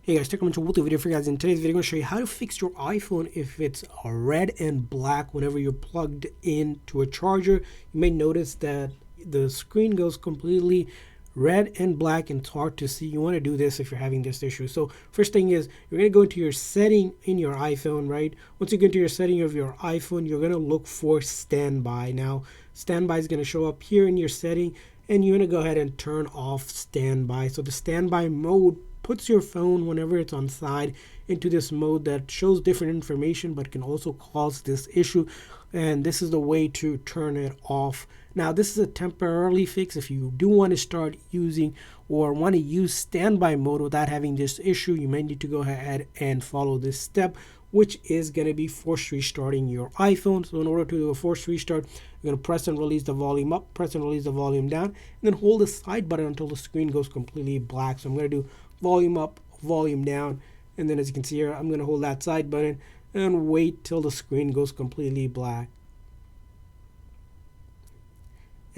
Hey guys, welcome to the video for you guys. In today's video, I'm going to show you how to fix your iPhone if it's red and black whenever you're plugged into a charger. You may notice that the screen goes completely red and black and it's hard to see. You want to do this if you're having this issue. So first thing is you're going to go into your setting in your iPhone, right? Once you go into your setting of your iPhone, you're going to look for standby. Now, standby is going to show up here in your setting, and you're going to go ahead and turn off standby. So the standby mode puts your phone, whenever it's on side, into this mode that shows different information but can also cause this issue, and this is the way to turn it off. Now this is a temporarily fix. If you do want to start using or want to use standby mode without having this issue, you may need to go ahead and follow this step, which is going to be force restarting your iPhone. So in order to do a force restart, you're going to press and release the volume up, press and release the volume down, and then hold the side button until the screen goes completely black. So I'm going to do volume up, volume down, and then as you can see here, I'm going to hold that side button and wait till the screen goes completely black.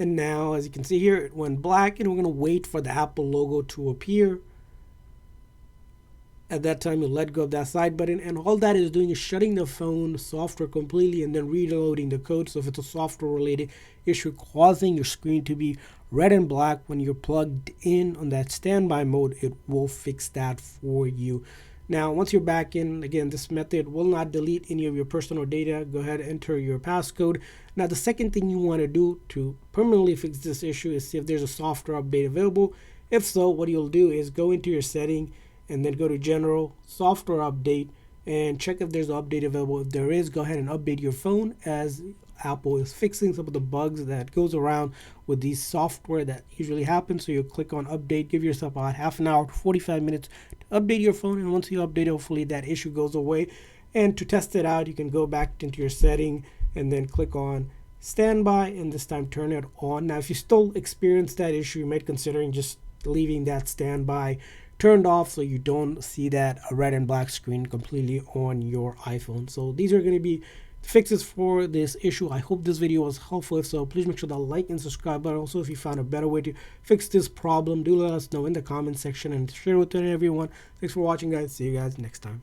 And now as you can see here, it went black, and we're going to wait for the Apple logo to appear. At that time, you let go of that side button, and all that is doing is shutting the phone software completely and then reloading the code. So if it's a software related issue causing your screen to be red and black when you're plugged in on that standby mode, it will fix that for you. Now, once you're back in, again, this method will not delete any of your personal data. Go ahead and enter your passcode. Now, the second thing you want to do to permanently fix this issue is see if there's a software update available. If so, what you'll do is go into your setting and then go to General, Software Update, and check if there's an update available. If there is, go ahead and update your phone, as Apple is fixing some of the bugs that goes around with these software that usually happens. So you click on update, give yourself about half an hour to 45 minutes to update your phone, and once you update, hopefully that issue goes away. And to test it out, you can go back into your setting and then click on standby, and this time turn it on. Now if you still experience that issue, you might consider just leaving that standby turned off so you don't see that red and black screen completely on your iPhone. So these are going to be fixes for this issue. I hope this video was helpful. If so, please make sure to like and subscribe. But also, if you found a better way to fix this problem, do let us know in the comment section and share with everyone. Thanks for watching, guys. See you guys next time.